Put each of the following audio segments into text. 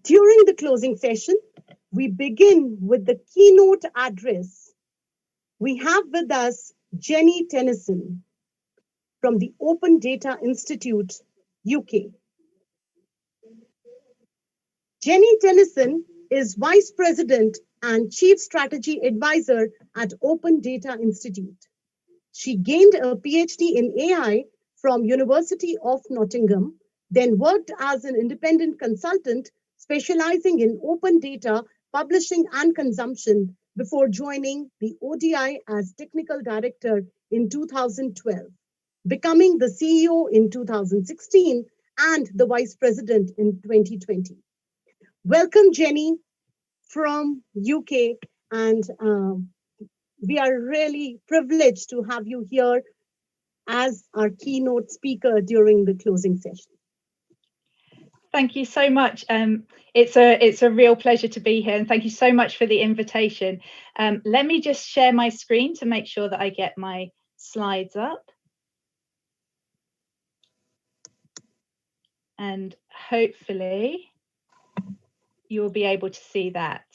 During the closing session, we begin with the keynote address. We have with us Jeni Tennison from the Open Data Institute, UK. Jeni Tennison is Vice President and Chief Strategy Advisor at Open Data Institute. She gained a PhD in AI from University of Nottingham, then worked as an independent consultant specializing in open data, publishing and consumption before joining the ODI as technical director in 2012, becoming the CEO in 2016 and the vice president in 2020. Welcome, Jeni, from UK, and we are really privileged to have you here as our keynote speaker during the closing session. Thank you so much. It's a real pleasure to be here, and thank you so much for the invitation. Let me just share my screen to make sure that I get my slides up. And hopefully you'll be able to see that.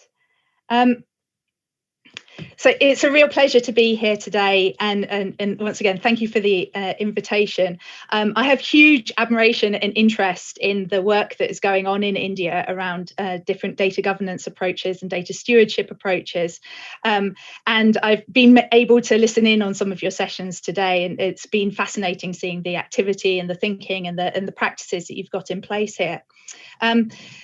So it's a real pleasure to be here today, and once again, thank you for the invitation. I have huge admiration and interest in the work that is going on in India around different data governance approaches and data stewardship approaches, and I've been able to listen in on some of your sessions today, and it's been fascinating seeing the activity and the thinking and the practices that you've got in place here.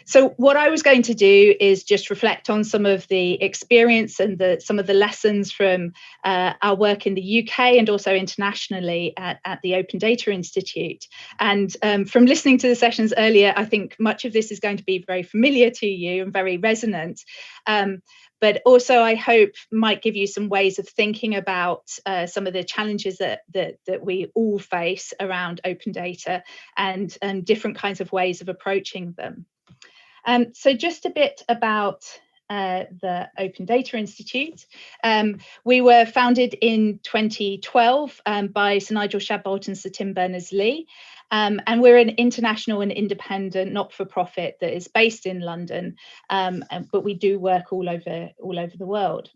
So what I was going to do is just reflect on some of the experience and some of the lessons from our work in the UK and also internationally at the Open Data Institute. And from listening to the sessions earlier, I think much of this is going to be very familiar to you and very resonant. But also, I hope might give you some ways of thinking about some of the challenges that we all face around open data and different kinds of ways of approaching them. So just a bit about the Open Data Institute. We were founded in 2012 by Sir Nigel Shadbolt and Sir Tim Berners-Lee. And we're an international and independent not-for-profit that is based in London, but we do work all over the world.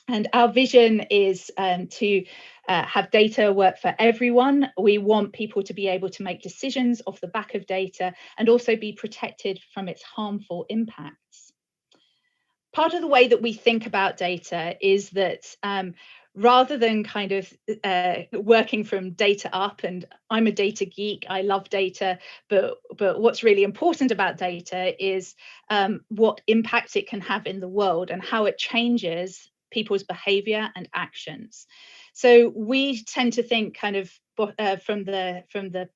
And our vision is to have data work for everyone. We want people to be able to make decisions off the back of data and also be protected from its harmful impacts. Part of the way that we think about data is that rather than kind of working from data up, and I'm a data geek, I love data, but what's really important about data is what impact it can have in the world and how it changes people's behavior and actions. So we tend to think kind of from the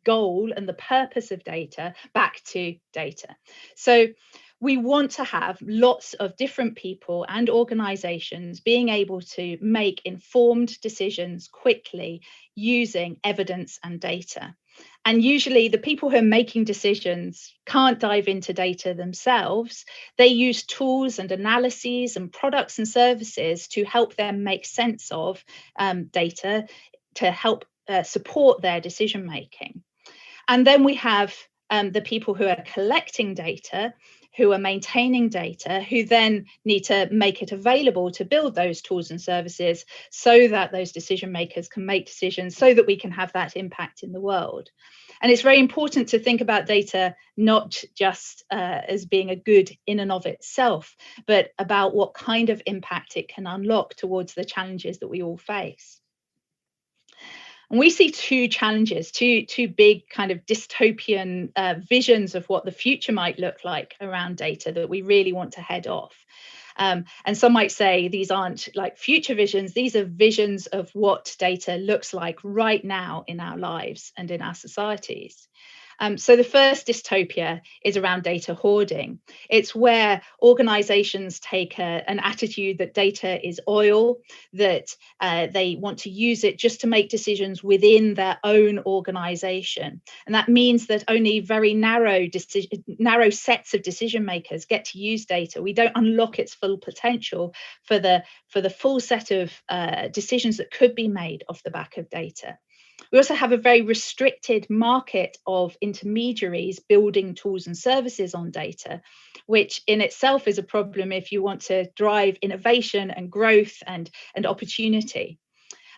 goal and the purpose of data back to data. So we want to have lots of different people and organizations being able to make informed decisions quickly using evidence and data. And usually the people who are making decisions can't dive into data themselves. They use tools and analyses and products and services to help them make sense of data to help support their decision making. And then we have the people who are collecting data, who are maintaining data, who then need to make it available to build those tools and services so that those decision makers can make decisions so that we can have that impact in the world. And it's very important to think about data not just as being a good in and of itself, but about what kind of impact it can unlock towards the challenges that we all face. And we see two challenges, two big kind of dystopian visions of what the future might look like around data that we really want to head off. And some might say these aren't like future visions, these are visions of what data looks like right now in our lives and in our societies. So the first dystopia is around data hoarding. It's where organizations take an attitude that data is oil, that they want to use it just to make decisions within their own organization. And that means that only very narrow sets of decision makers get to use data. We don't unlock its full potential for the full set of decisions that could be made off the back of data. We also have a very restricted market of intermediaries building tools and services on data, which in itself is a problem if you want to drive innovation and growth and opportunity.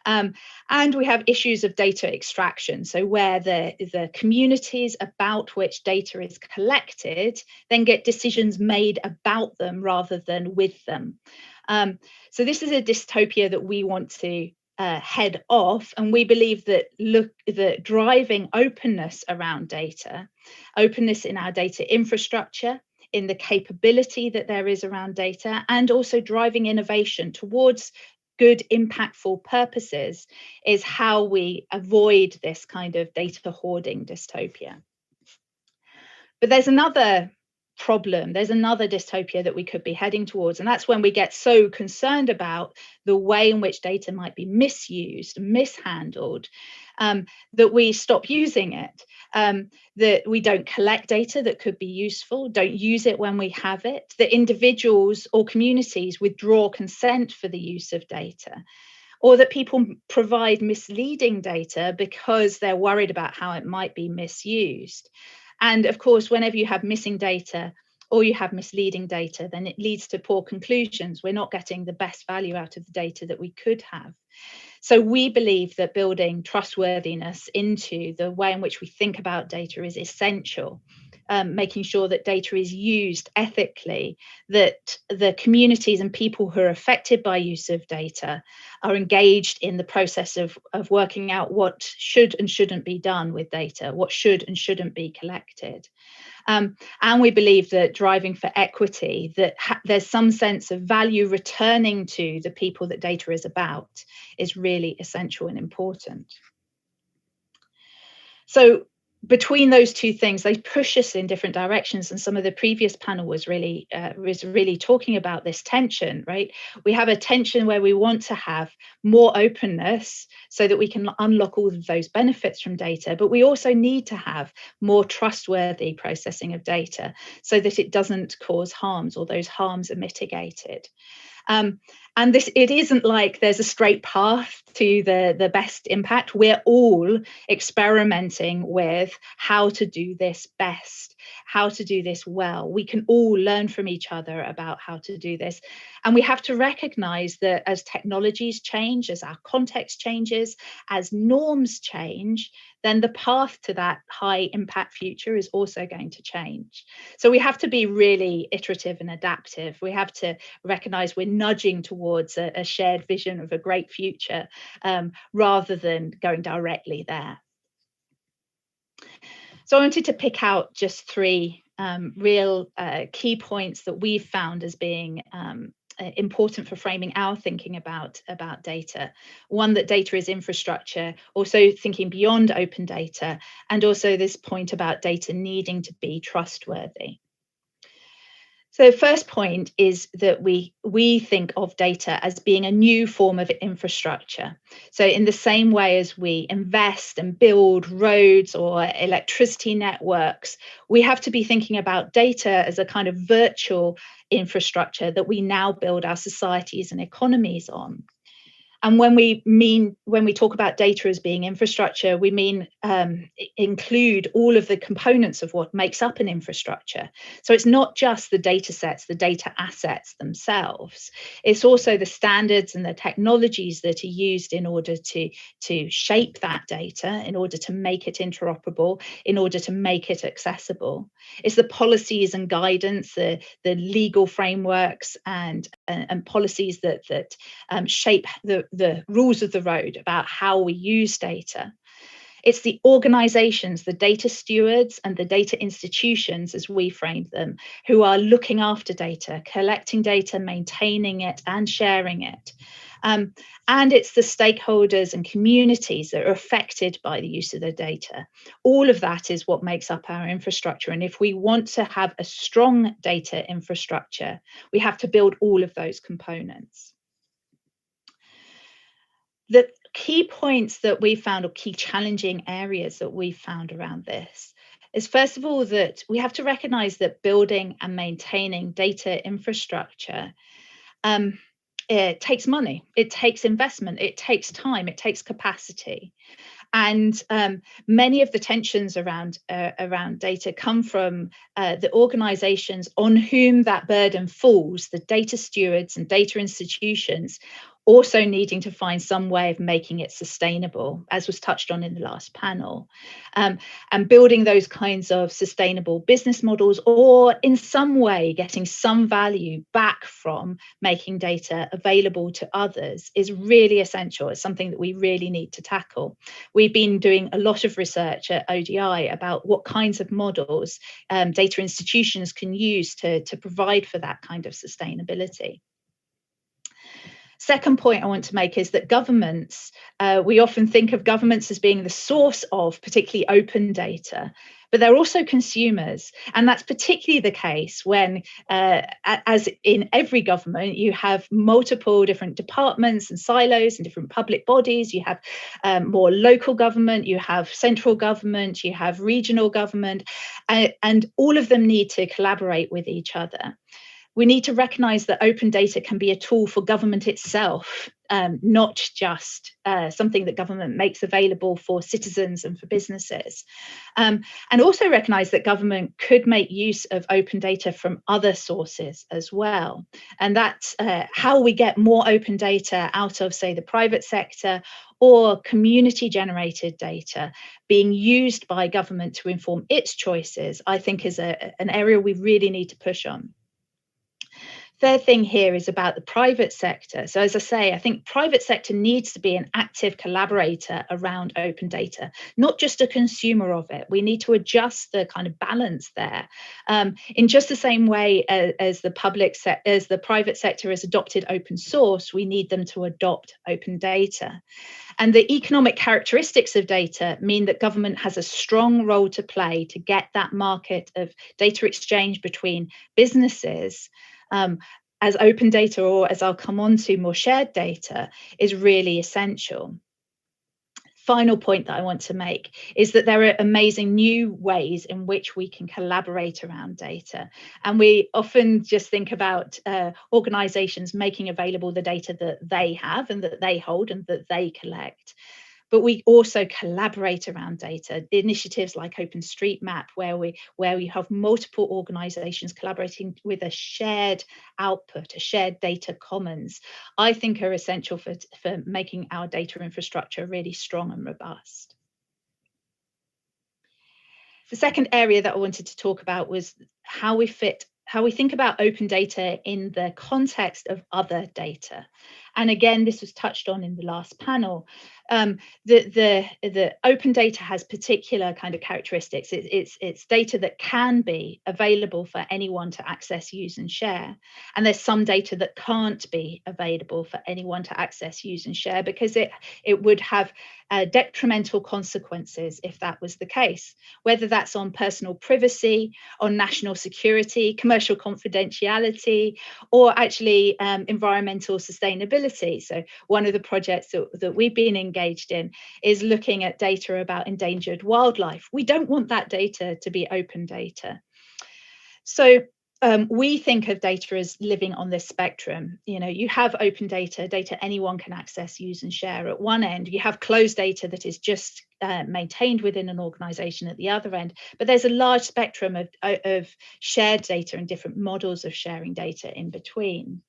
And we have issues of data extraction. So where the communities about which data is collected then get decisions made about them rather than with them. So this is a dystopia that we want to head off, and we believe that driving openness around data, openness in our data infrastructure, in the capability that there is around data, and also driving innovation towards good, impactful purposes is how we avoid this kind of data hoarding dystopia. But there's another problem, there's another dystopia that we could be heading towards, and that's when we get so concerned about the way in which data might be misused, mishandled, that we stop using it, that we don't collect data that could be useful, don't use it when we have it, that individuals or communities withdraw consent for the use of data, or that people provide misleading data because they're worried about how it might be misused. And of course, whenever you have missing data or you have misleading data, then it leads to poor conclusions. We're not getting the best value out of the data that we could have. So we believe that building trustworthiness into the way in which we think about data is essential. Making sure that data is used ethically, that the communities and people who are affected by use of data are engaged in the process of working out what should and shouldn't be done with data, what should and shouldn't be collected. And we believe that driving for equity, that there's some sense of value returning to the people that data is about, is really essential and important. So between those two things, they push us in different directions. And some of the previous panel was really talking about this tension, right? We have a tension where we want to have more openness so that we can unlock all of those benefits from data, but we also need to have more trustworthy processing of data so that it doesn't cause harms, or those harms are mitigated. And it isn't like there's a straight path to the best impact. We're all experimenting with how to do this best, how to do this well. We can all learn from each other about how to do this. And we have to recognize that as technologies change, as our context changes, as norms change, then the path to that high impact future is also going to change. So we have to be really iterative and adaptive. We have to recognize we're nudging towards a shared vision of a great future, rather than going directly there. So I wanted to pick out just three real key points that we've found as being important for framing our thinking about data. One, that data is infrastructure, also thinking beyond open data, and also this point about data needing to be trustworthy. So the first point is that we think of data as being a new form of infrastructure. So in the same way as we invest and build roads or electricity networks, we have to be thinking about data as a kind of virtual infrastructure that we now build our societies and economies on. And when we talk about data as being infrastructure, we mean include all of the components of what makes up an infrastructure. So it's not just the data sets, the data assets themselves. It's also the standards and the technologies that are used in order to shape that data, in order to make it interoperable, in order to make it accessible. It's the policies and guidance, the legal frameworks and policies that shape the rules of the road about how we use data. It's the organizations, the data stewards and the data institutions, as we framed them, who are looking after data, collecting data, maintaining it and sharing it. And it's the stakeholders and communities that are affected by the use of the data. All of that is what makes up our infrastructure. And if we want to have a strong data infrastructure, we have to build all of those components. The key points that we found, or key challenging areas that we found around this, is first of all that we have to recognize that building and maintaining data infrastructure, it takes money, it takes investment, it takes time, it takes capacity. And many of the tensions around data come from the organizations on whom that burden falls, the data stewards and data institutions, also needing to find some way of making it sustainable, as was touched on in the last panel, and building those kinds of sustainable business models, or in some way getting some value back from making data available to others, is really essential. It's something that we really need to tackle. We've been doing a lot of research at ODI about what kinds of models data institutions can use to provide for that kind of sustainability. Second point I want to make is that governments, we often think of governments as being the source of particularly open data, but they're also consumers. And that's particularly the case when, as in every government, you have multiple different departments and silos and different public bodies. You have more local government, you have central government, you have regional government, and all of them need to collaborate with each other. We need to recognise that open data can be a tool for government itself, not just something that government makes available for citizens and for businesses. And also recognise that government could make use of open data from other sources as well. And that's how we get more open data out of, say, the private sector or community-generated data being used by government to inform its choices, I think is an area we really need to push on. Third thing here is about the private sector. So as I say, I think private sector needs to be an active collaborator around open data, not just a consumer of it. We need to adjust the kind of balance there. In just the same way as the private sector has adopted open source, we need them to adopt open data. And the economic characteristics of data mean that government has a strong role to play to get that market of data exchange between businesses, as open data, or as I'll come on to, more shared data, is really essential. Final point that I want to make is that there are amazing new ways in which we can collaborate around data. And we often just think about organizations making available the data that they have and that they hold and that they collect. But we also collaborate around data. Initiatives like OpenStreetMap, where we have multiple organizations collaborating with a shared output, a shared data commons, I think are essential for making our data infrastructure really strong and robust. The second area that I wanted to talk about was how we think about open data in the context of other data. And again, this was touched on in the last panel. The open data has particular kind of characteristics. It's data that can be available for anyone to access, use, and share. And there's some data that can't be available for anyone to access, use, and share, because it would have detrimental consequences if that was the case, whether that's on personal privacy, on national security, commercial confidentiality, or actually environmental sustainability. So one of the projects that we've been engaged in is looking at data about endangered wildlife. We don't want that data to be open data. So we think of data as living on this spectrum. You know, you have open data, data anyone can access, use, and share at one end. You have closed data that is just maintained within an organization at the other end. But there's a large spectrum of shared data and different models of sharing data in between.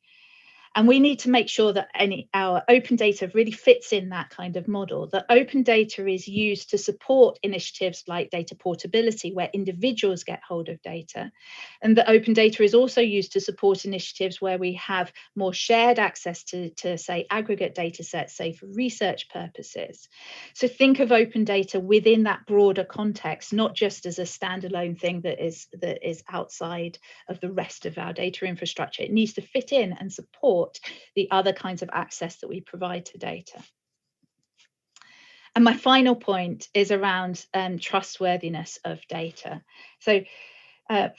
And we need to make sure that our open data really fits in that kind of model, that open data is used to support initiatives like data portability, where individuals get hold of data. And that open data is also used to support initiatives where we have more shared access to say, aggregate data sets, say, for research purposes. So think of open data within that broader context, not just as a standalone thing that is outside of the rest of our data infrastructure. It needs to fit in and support the other kinds of access that we provide to data. And my final point is around trustworthiness of data. So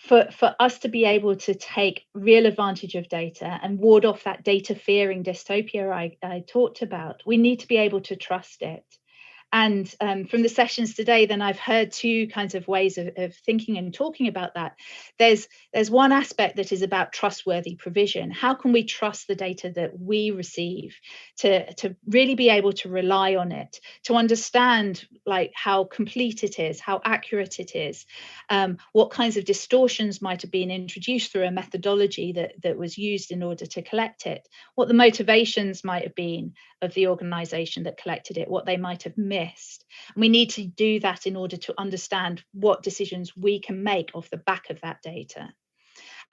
for us to be able to take real advantage of data and ward off that data fearing dystopia I talked about, we need to be able to trust it. And from the sessions today, then I've heard two kinds of ways of thinking and talking about that. There's one aspect that is about trustworthy provision. How can we trust the data that we receive to really be able to rely on it, to understand like how complete it is, how accurate it is, what kinds of distortions might have been introduced through a methodology that was used in order to collect it, what the motivations might have been of the organization that collected it, what they might have missed. And we need to do that in order to understand what decisions we can make off the back of that data.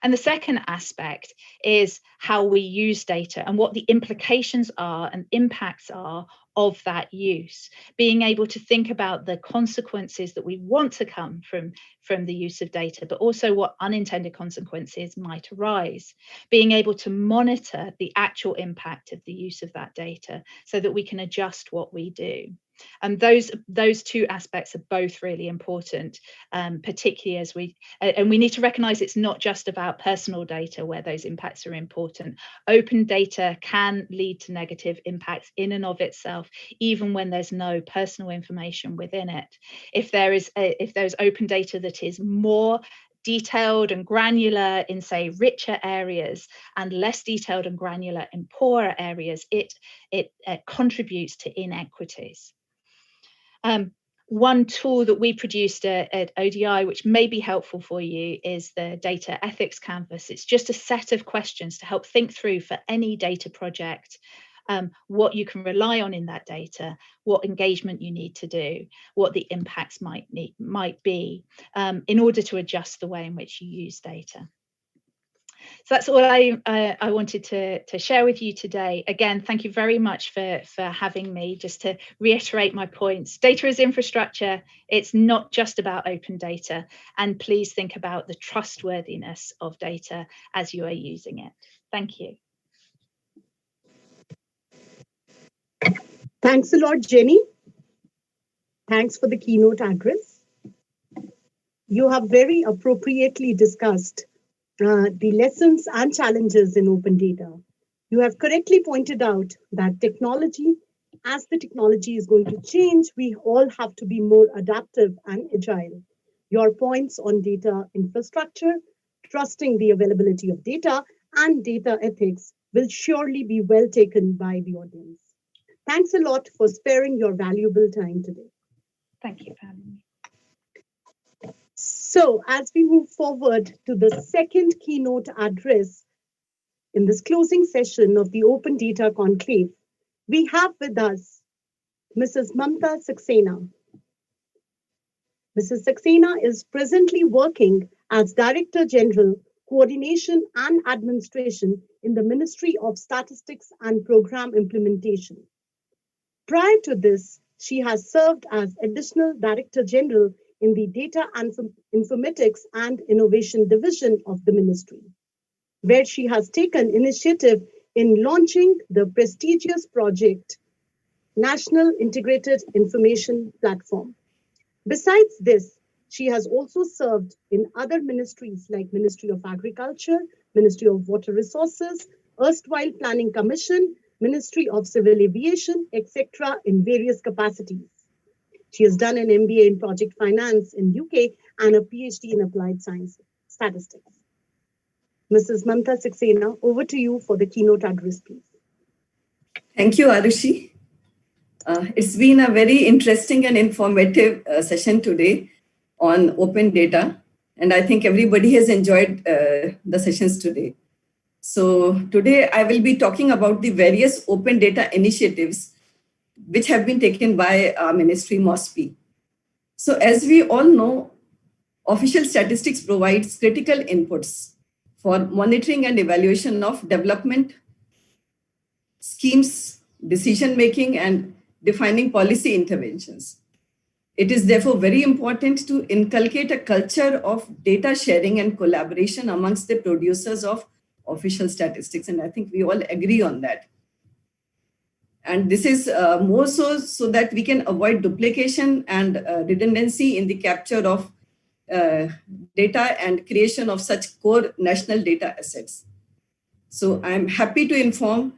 And the second aspect is how we use data and what the implications are and impacts are of that use, being able to think about the consequences that we want to come from the use of data, but also what unintended consequences might arise, being able to monitor the actual impact of the use of that data so that we can adjust what we do. And those two aspects are both really important, particularly as we need to recognize it's not just about personal data where those impacts are important. Open data can lead to negative impacts in and of itself, even when there's no personal information within it. If there's open data that is more detailed and granular in, say, richer areas and less detailed and granular in poorer areas, it contributes to inequities. One tool that we produced at ODI, which may be helpful for you, is the Data Ethics Canvas. It's just a set of questions to help think through for any data project, what you can rely on in that data, what engagement you need to do, what the impacts might be, in order to adjust the way in which you use data. So that's all I wanted to share with you today. Again, thank you very much for having me. Just to reiterate my points, data is infrastructure. It's not just about open data. And please think about the trustworthiness of data as you are using it. Thank you. Thanks a lot, Jeni. Thanks for the keynote address. You have very appropriately discussed the lessons and challenges in open data. You have correctly pointed out that technology, as the technology is going to change, we all have to be more adaptive and agile. Your points on data infrastructure, trusting the availability of data, and data ethics will surely be well taken by the audience. Thanks a lot for sparing your valuable time today. Thank you for having me. So as we move forward to the second keynote address in this closing session of the Open Data Conclave, we have with us Mrs. Mamta Saxena. Mrs. Saxena is presently working as Director General, Coordination and Administration in the Ministry of Statistics and Program Implementation. Prior to this, she has served as Additional Director General in the Data and Informatics and Innovation Division of the Ministry, where she has taken initiative in launching the prestigious project, National Integrated Information Platform. Besides this, she has also served in other ministries like Ministry of Agriculture, Ministry of Water Resources, erstwhile Planning Commission, Ministry of Civil Aviation, etc. in various capacities. She has done an MBA in Project Finance in UK and a PhD in Applied Science Statistics. Mrs. Mamta Saxena, over to you for the keynote address, please. Thank you, Arushi. It's been a very interesting and informative session today on open data, and I think everybody has enjoyed the sessions today. So today I will be talking about the various open data initiatives which have been taken by our ministry, MOSPI. So as we all know, official statistics provides critical inputs for monitoring and evaluation of development schemes, decision-making, and defining policy interventions. It is therefore very important to inculcate a culture of data sharing and collaboration amongst the producers of official statistics. And I think we all agree on that. And this is more so that we can avoid duplication and redundancy in the capture of data and creation of such core national data assets. So I'm happy to inform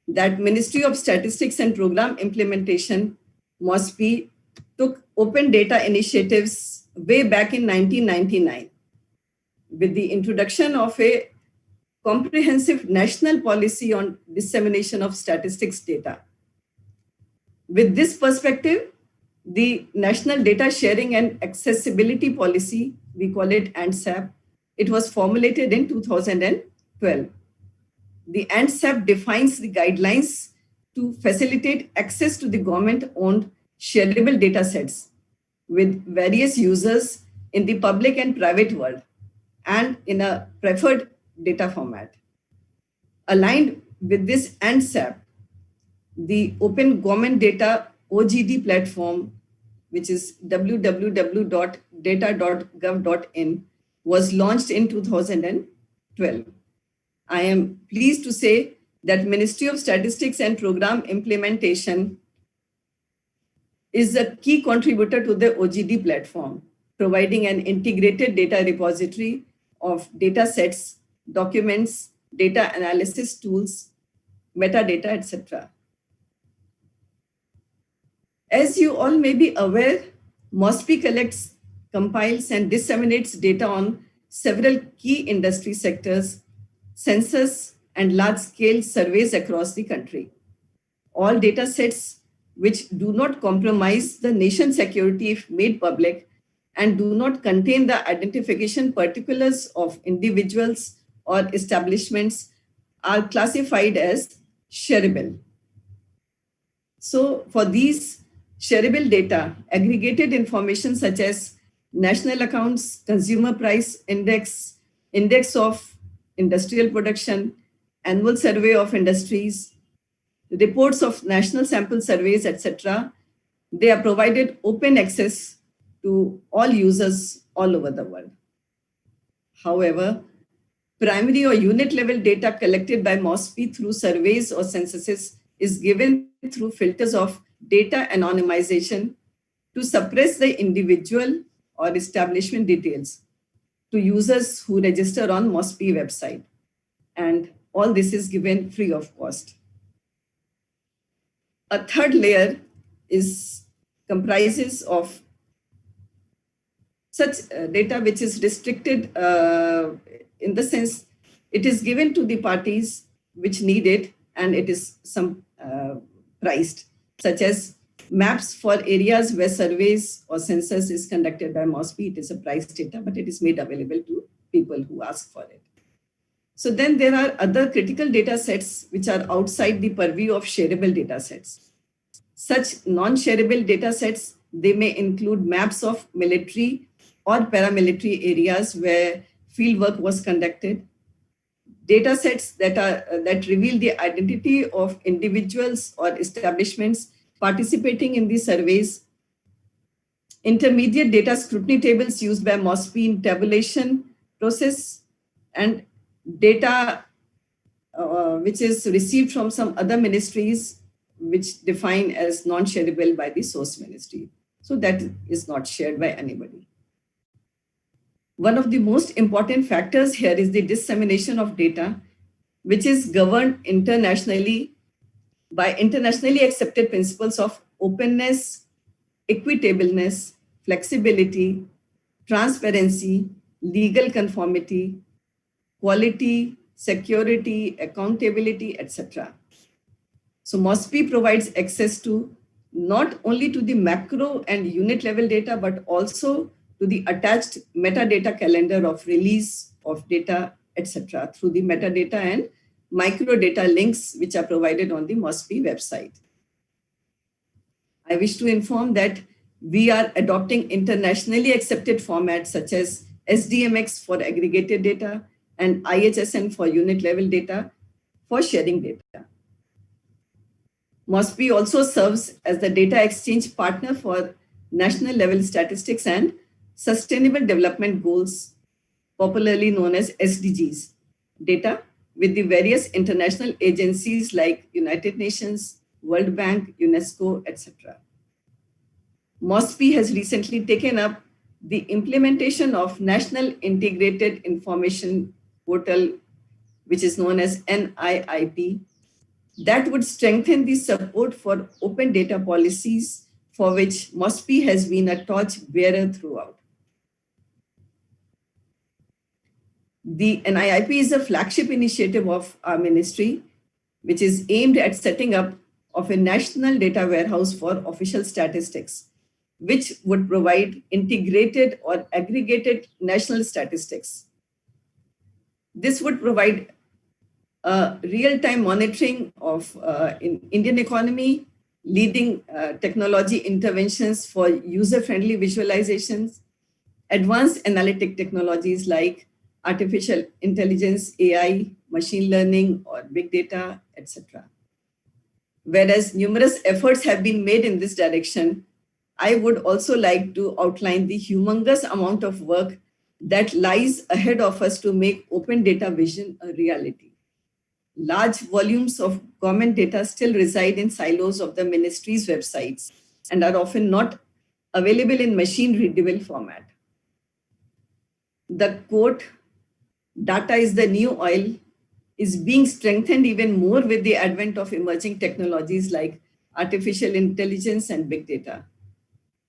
that Ministry of Statistics and Program Implementation MOSPI took open data initiatives way back in 1999 with the introduction of a comprehensive national policy on dissemination of statistics data. With this perspective, the National Data Sharing and Accessibility Policy, we call it NSAP, it was formulated in 2012. The NSAP defines the guidelines to facilitate access to the government-owned shareable data sets with various users in the public and private world and in a preferred data format. Aligned with this NSAP, the Open Government Data OGD platform, which is www.data.gov.in, was launched in 2012. I am pleased to say that Ministry of Statistics and Program Implementation is a key contributor to the OGD platform, providing an integrated data repository of data sets, documents, data analysis tools, metadata, etc. As you all may be aware, MOSPI collects, compiles, and disseminates data on several key industry sectors, census, and large-scale surveys across the country. All data sets which do not compromise the nation's security if made public and do not contain the identification particulars of individuals or establishments are classified as shareable. So for these shareable data, aggregated information such as national accounts, consumer price index, index of industrial production, annual survey of industries, reports of national sample surveys, etc., they are provided open access to all users all over the world. However, primary or unit level data collected by MOSPI through surveys or censuses is given through filters of data anonymization to suppress the individual or establishment details to users who register on MOSPI website. And all this is given free of cost. A third layer comprises of such data which is restricted in the sense it is given to the parties which need it, and it is some priced, such as maps for areas where surveys or census is conducted by MOSPI. It is a priced data, but it is made available to people who ask for it. So then there are other critical data sets which are outside the purview of shareable data sets. Such non-shareable data sets, they may include maps of military or paramilitary areas where fieldwork was conducted, data sets that reveal the identity of individuals or establishments participating in these surveys, intermediate data scrutiny tables used by MOSPI in tabulation process, and data which is received from some other ministries which define as non-shareable by the source ministry. So that is not shared by anybody. One of the most important factors here is the dissemination of data, which is governed internationally by internationally accepted principles of openness, equitableness, flexibility, transparency, legal conformity, quality, security, accountability, etc. So MOSPI provides access to not only to the macro and unit level data, but also to the attached metadata calendar of release of data, etc., through the metadata and microdata links which are provided on the MOSPI website. I wish to inform that we are adopting internationally accepted formats such as SDMX for aggregated data and IHSN for unit level data for sharing data. MOSPI also serves as the data exchange partner for national level statistics and sustainable development goals, popularly known as SDGs, data with the various international agencies like United Nations, World Bank, UNESCO, etc. MOSPI has recently taken up the implementation of National Integrated Information Portal, which is known as NIIP, that would strengthen the support for open data policies for which MOSPI has been a torch bearer throughout. The NIIP is a flagship initiative of our ministry, which is aimed at setting up of a national data warehouse for official statistics, which would provide integrated or aggregated national statistics. This would provide real-time monitoring of in Indian economy, leading technology interventions for user-friendly visualizations, advanced analytic technologies like artificial intelligence, AI, machine learning, or big data, etc. Whereas numerous efforts have been made in this direction, I would also like to outline the humongous amount of work that lies ahead of us to make open data vision a reality. Large volumes of government data still reside in silos of the ministry's websites and are often not available in machine-readable format. The quote, "Data is the new oil," is being strengthened even more with the advent of emerging technologies like artificial intelligence and big data.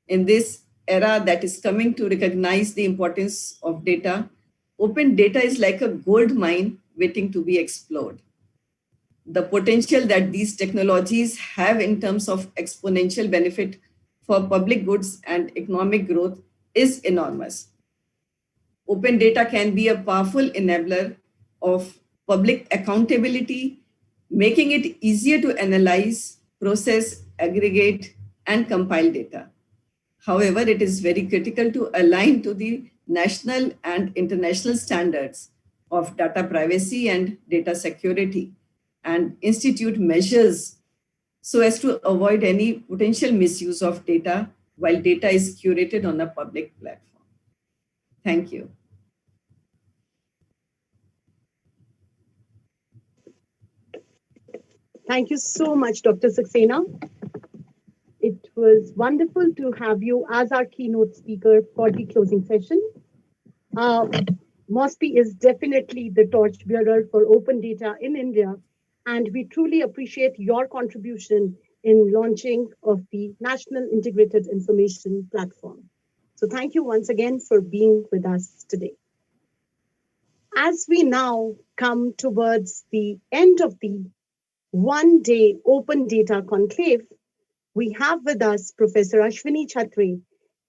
In this era that is coming to recognize the importance of data, open data is like a gold mine waiting to be explored. The potential that these technologies have in terms of exponential benefit for public goods and economic growth is enormous. Open data can be a powerful enabler of public accountability, making it easier to analyze, process, aggregate, and compile data. However, it is very critical to align to the national and international standards of data privacy and data security and institute measures so as to avoid any potential misuse of data while data is curated on a public platform. Thank you. Thank you so much, Dr. Saxena. It was wonderful to have you as our keynote speaker for the closing session. MOSPI is definitely the torch bearer for open data in India, and we truly appreciate your contribution in launching of the National Integrated Information Platform. So thank you once again for being with us today. As we now come towards the end of the one-day Open Data Conclave, we have with us Professor Jeni Chhatre,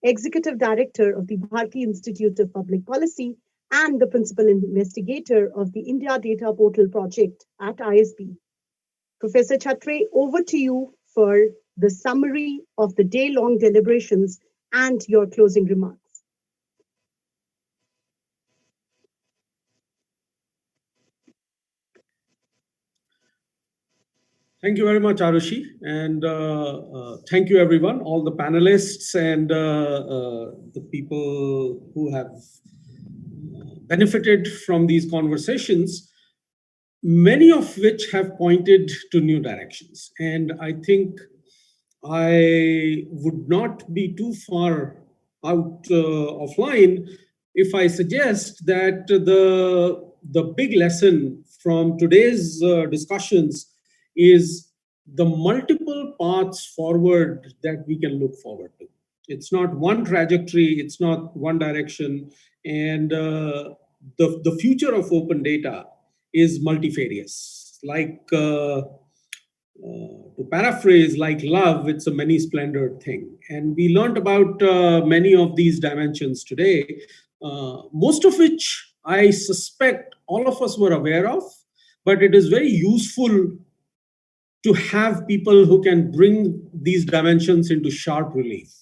Executive Director of the Bharti Institute of Public Policy and the Principal Investigator of the India Data Portal Project at ISB. Professor Chhatre, over to you for the summary of the day-long deliberations and your closing remarks. Thank you very much, Arushi, and thank you everyone, all the panelists and the people who have benefited from these conversations, many of which have pointed to new directions. And I think I would not be too far out of line if I suggest that the big lesson from today's discussions is the multiple paths forward that we can look forward to. It's not one trajectory, it's not one direction, and the future of open data is multifarious. Like, to paraphrase, like love, it's a many splendored thing. And we learned about many of these dimensions today, most of which I suspect all of us were aware of, but it is very useful to have people who can bring these dimensions into sharp relief.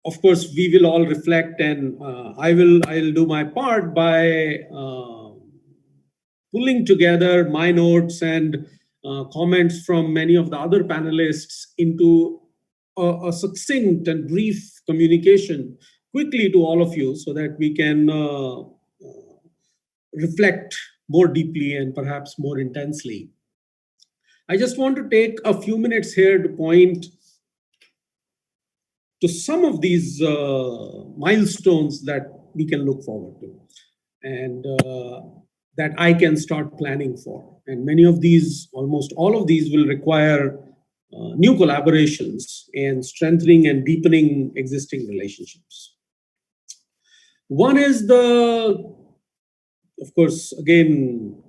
Of course, we will all reflect, and I'll do my part by pulling together my notes and comments from many of the other panelists into a succinct and brief communication quickly to all of you so that we can reflect more deeply and perhaps more intensely. I just want to take a few minutes here to point to some of these milestones that we can look forward to and that I can start planning for. And many of these, almost all of these, will require new collaborations and strengthening and deepening existing relationships. One is of course, again,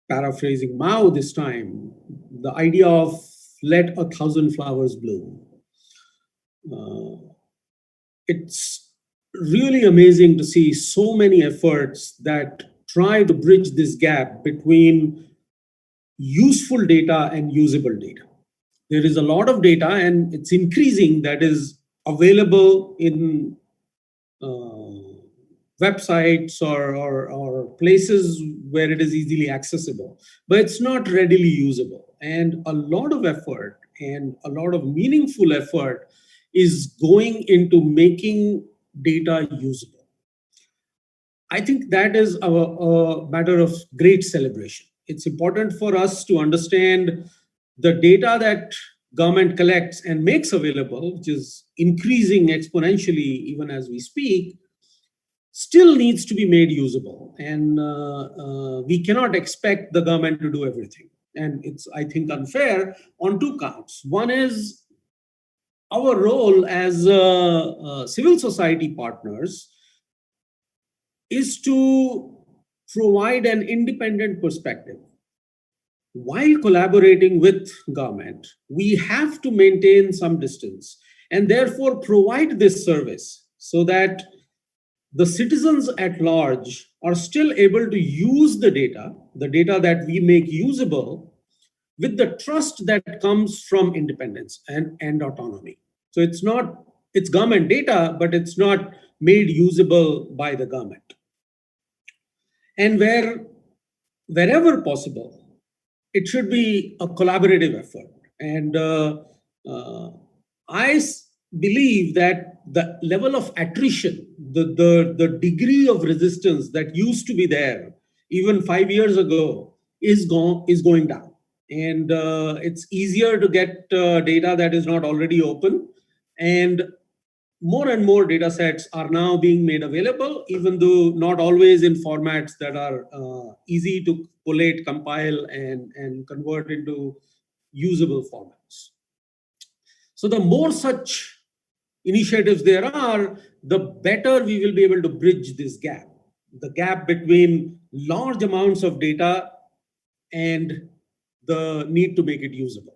paraphrasing Mao this time, the idea of let 1,000 flowers bloom. It's really amazing to see so many efforts that try to bridge this gap between useful data and usable data. There is a lot of data, and it's increasing, that is available in websites or places where it is easily accessible, but it's not readily usable. And a lot of effort and a lot of meaningful effort is going into making data usable. I think that is a matter of great celebration. It's important for us to understand the data that government collects and makes available, which is increasing exponentially even as we speak, still needs to be made usable. And we cannot expect the government to do everything. And it's, I think, unfair on two counts. One is our role as civil society partners is to provide an independent perspective. While collaborating with government, we have to maintain some distance and therefore provide this service so that the citizens at large are still able to use the data that we make usable, with the trust that comes from independence and autonomy. So it's government data, but it's not made usable by the government. And wherever possible, it should be a collaborative effort. And I believe that the level of attrition, the degree of resistance that used to be there even 5 years ago is going down. And it's easier to get data that is not already open. And more data sets are now being made available, even though not always in formats that are easy to collate, compile, and convert into usable formats. So the more such initiatives there are, the better we will be able to bridge this gap, the gap between large amounts of data and the need to make it usable.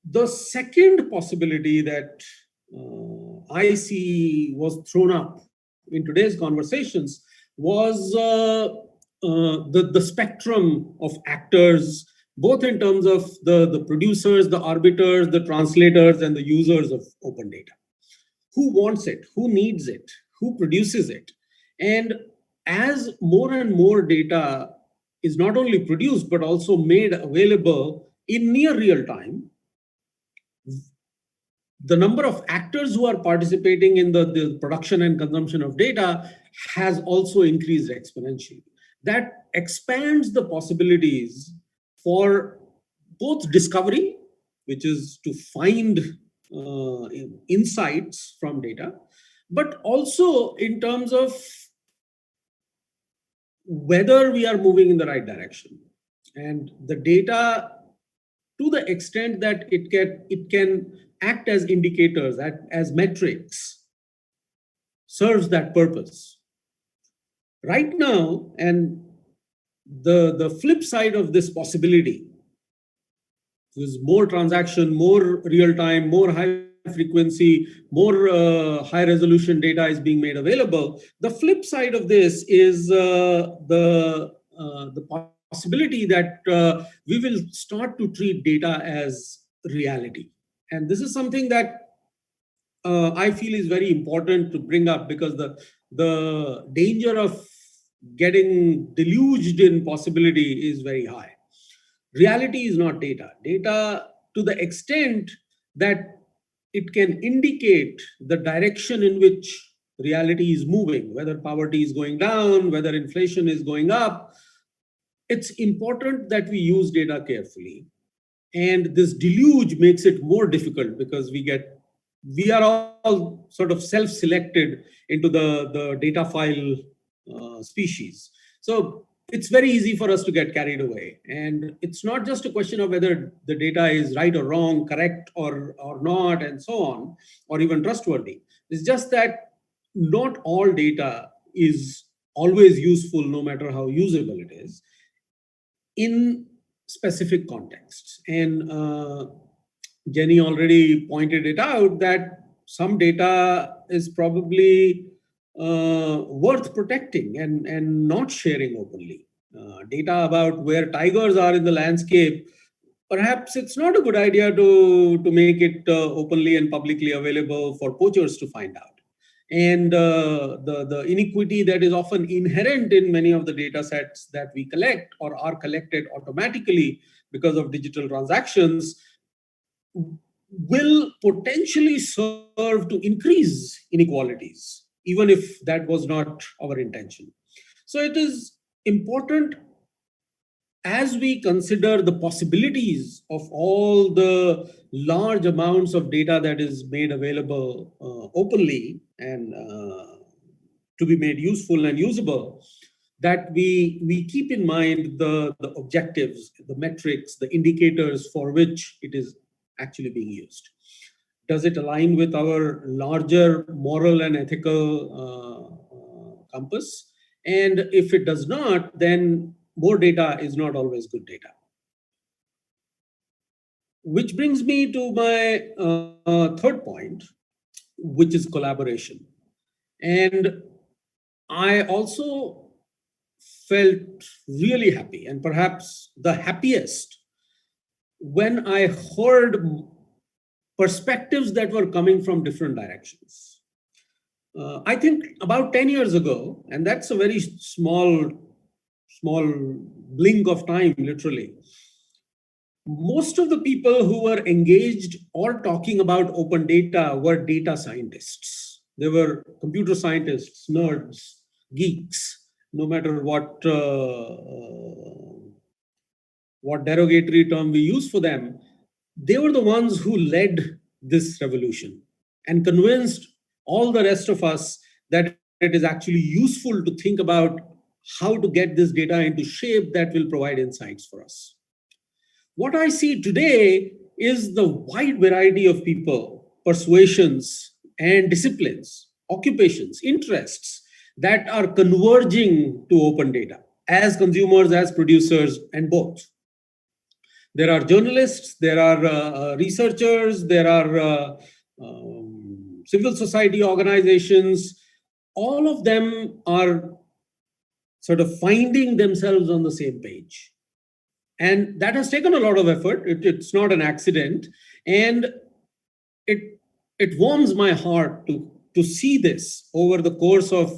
The second possibility that I see was thrown up in today's conversations was the spectrum of actors, both in terms of the producers, the arbiters, the translators, and the users of open data. Who wants it? Who needs it? Who produces it? And as more and more data is not only produced, but also made available in near real time, the number of actors who are participating in the production and consumption of data has also increased exponentially. That expands the possibilities for both discovery, which is to find insights from data, but also in terms of whether we are moving in the right direction. And the data, to the extent that it can act as indicators, as metrics, serves that purpose. Right now, and the flip side of this possibility is more transaction, more real time, more high frequency, more high resolution data is being made available. The flip side of this is the possibility that we will start to treat data as reality. And this is something that I feel is very important to bring up, because the danger of getting deluged in possibility is very high. Reality is not data. Data, to the extent that it can indicate the direction in which reality is moving, whether poverty is going down, whether inflation is going up, it's important that we use data carefully. And this deluge makes it more difficult, because we are all sort of self-selected into the data file species. So it's very easy for us to get carried away. And it's not just a question of whether the data is right or wrong, correct or not, and so on, or even trustworthy. It's just that not all data is always useful, no matter how usable it is, in specific contexts. And Jeni already pointed it out that some data is probably worth protecting and not sharing openly. Data about where tigers are in the landscape, perhaps it's not a good idea to make it openly and publicly available for poachers to find out. And the inequity that is often inherent in many of the data sets that we collect or are collected automatically because of digital transactions will potentially serve to increase inequalities, even if that was not our intention. So it is important, as we consider the possibilities of all the large amounts of data that is made available openly and to be made useful and usable, that we keep in mind the objectives, the metrics, the indicators for which it is actually being used. Does it align with our larger moral and ethical compass? And if it does not, then more data is not always good data. Which brings me to my third point, which is collaboration. And I also felt really happy, and perhaps the happiest, when I heard perspectives that were coming from different directions. I think about 10 years ago, and that's a very small blink of time, literally, most of the people who were engaged or talking about open data were data scientists. They were computer scientists, nerds, geeks, no matter what derogatory term we use for them. They were the ones who led this revolution and convinced all the rest of us that it is actually useful to think about how to get this data into shape that will provide insights for us. What I see today is the wide variety of people, persuasions, and disciplines, occupations, interests that are converging to open data as consumers, as producers, and both. There are journalists, there are researchers, there are civil society organizations. All of them are sort of finding themselves on the same page. And that has taken a lot of effort. It's not an accident. And it warms my heart to see this over the course of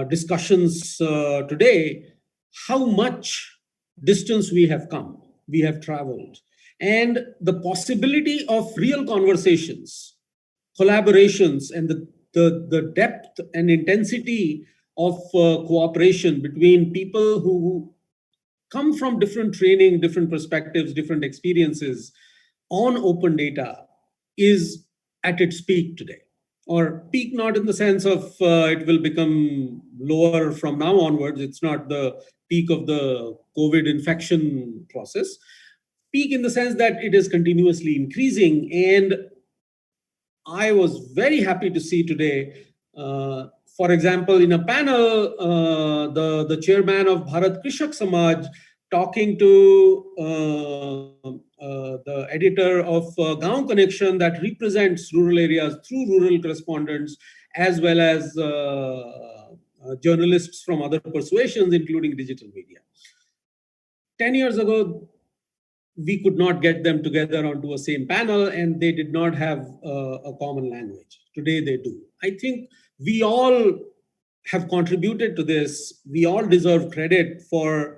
discussions today, how much distance we have come, we have traveled. And the possibility of real conversations, collaborations, and the depth and intensity of cooperation between people who come from different training, different perspectives, different experiences on open data is at its peak today. Or peak not in the sense of it will become lower from now onwards. It's not the peak of the COVID infection process. Peak in the sense that it is continuously increasing. And I was very happy to see today, for example, in a panel, the chairman of Bharat Krishak Samaj talking to the editor of Gaon Connection that represents rural areas through rural correspondents, as well as journalists from other persuasions, including digital media. 10 years ago, we could not get them together onto a same panel, and they did not have a common language. Today they do. I think we all have contributed to this. We all deserve credit for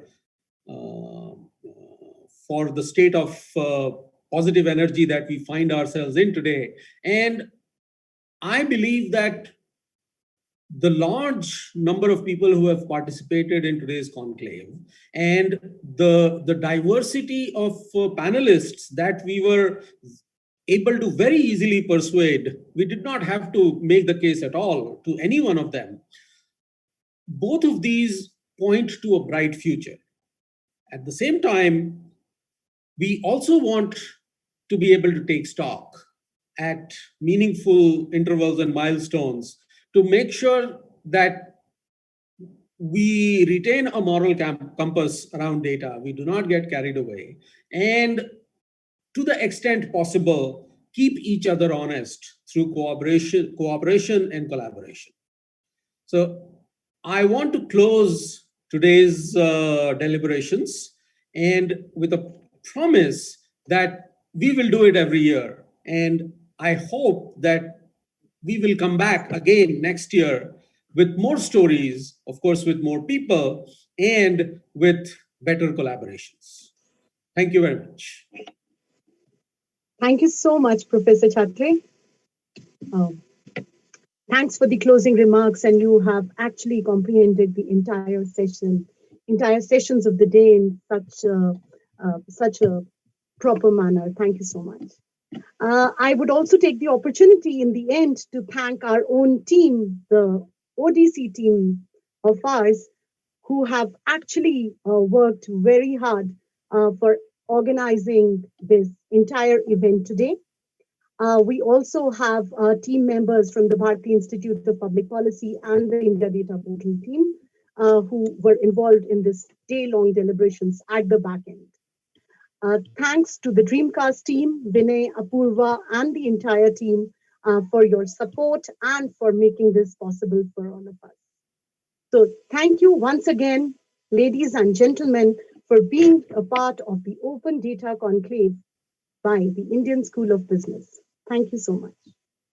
the state of positive energy that we find ourselves in today. And I believe that the large number of people who have participated in today's conclave and the diversity of panelists that we were able to very easily persuade, we did not have to make the case at all to any one of them. Both of these point to a bright future. At the same time, we also want to be able to take stock at meaningful intervals and milestones to make sure that we retain a moral compass around data. We do not get carried away. And to the extent possible, keep each other honest through cooperation and collaboration. So I want to close today's deliberations and with a promise that we will do it every year. And I hope that we will come back again next year with more stories, of course, with more people and with better collaborations. Thank you very much. Thank you so much, Professor Chhatre. Thanks for the closing remarks, and you have actually comprehended the entire sessions of the day in such a proper manner. Thank you so much. I would also take the opportunity in the end to thank our own team, the ODC team of ours, who have actually worked very hard for organizing this entire event today. We also have team members from the Bharti Institute of Public Policy and the India Data Portal team who were involved in this day-long deliberations at the back end. Thanks to the Dreamcast team, Vinay, Apurva, and the entire team for your support and for making this possible for all of us. So thank you once again, ladies and gentlemen, for being a part of the Open Data Conclave by the Indian School of Business. Thank you so much.